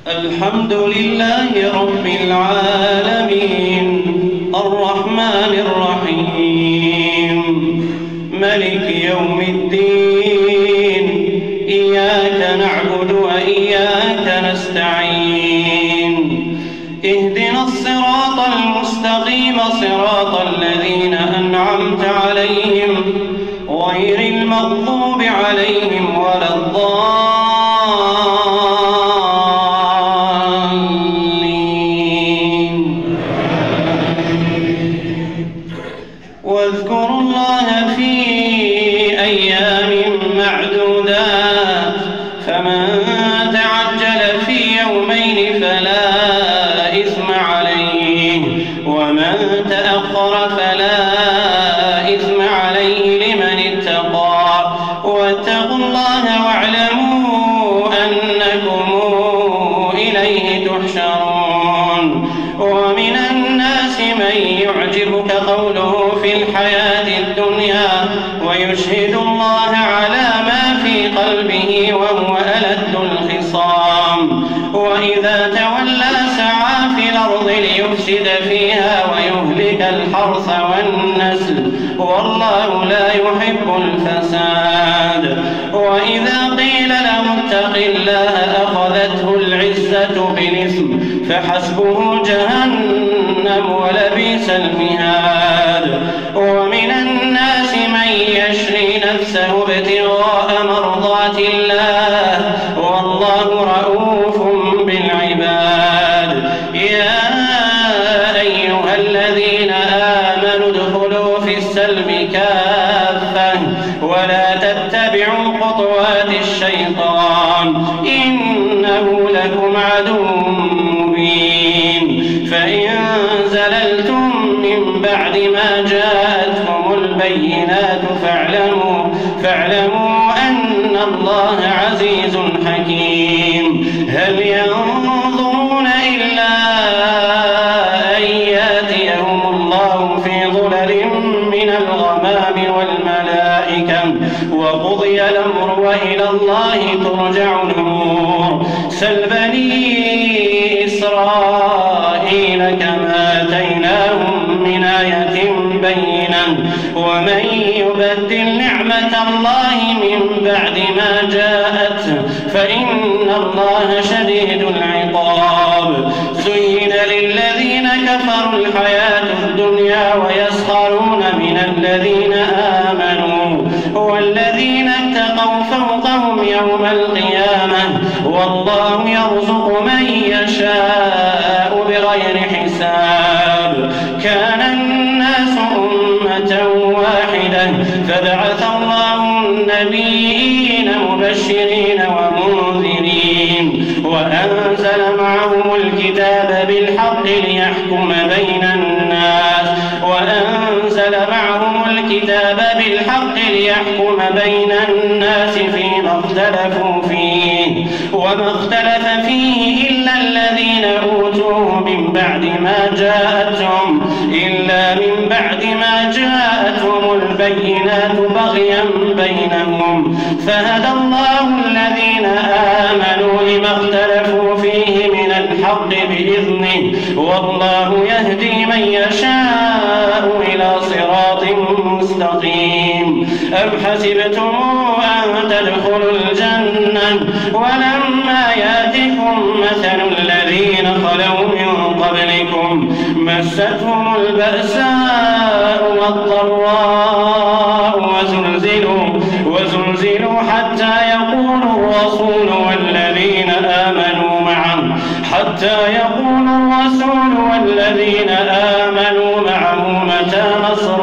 الحمد لله رب العالمين الرحمن الرحيم ملك يوم الدين إياك نعبد وإياك نستعين اهدنا الصراط المستقيم صراط الذين أنعمت عليهم غير المغضوب عليهم ولا الضالين. واذكروا الله في أيام معدودات فمن تعجل في يومين فلا إثم عليه ومن تأخر فلا إثم عليه لمن اتقى واتقوا الله واعلموا أنكم إليه تحشرون. ومن الناس من يعجبك قوله في الحياة الدنيا ويشهد الله على ما في قلبه وهو ألد الخصام وإذا تولى سعى في الأرض ليفسد فيها ويهلك الحرث والنسل والله لا يحب الفساد. وإذا قيل له اتق الله أخذته العزة بالإثم فحسبه جهنم ولبئس المهاد. ومن الناس من يشري نفسه ابتغاء مرضات الله والله رؤوف بالعباد. يا أيها الذين آمنوا ادخلوا في السلم كافة ولا تتبعوا خطوات الشيطان إنه لكم عدو مبين. فإن زللتم من بعد ما جاءتكم البينات فاعلموا أن الله عزيز حكيم. هل ينظرون إلا أن يأتيهم الله في ظلل من الغمام والملائكة وقضي الأمر وإلى الله ترجع الأمور. سل بني إسرائيل كما آتيناهم من آية بينة ومن يبدل نعمة الله من بعد ما جاءته فإن الله شديد العقاب. زين للذين كفروا الحياة الدنيا ويسخرون من الذين آمنوا والذين اتقوا فوقهم يوم القيامة والله يرزق من يشاء بغير حساب. كان الناس أمة واحدة فبعث الله النبيين مبشرين ومنذرين وأنزل معهم الكتاب بالحق ليحكم بين الناس فيما اختلفوا فيه وما اختلف فيه إلا الذين أوتوه من بعد ما جاءتهم البينات بغيا بينهم فهدى الله الذين آمنوا لما اختلفوا فيه من الحق بإذنه والله يهدي من يشاء إلى صراط مستقيم. أم حسبتم أن تدخلوا الجنة ولما يأتكم مثل الذين خلوا من قبلكم مستهم البأساء والضراء وزلزلوا حتى يقول الرسول والذين آمنوا معه متى نصر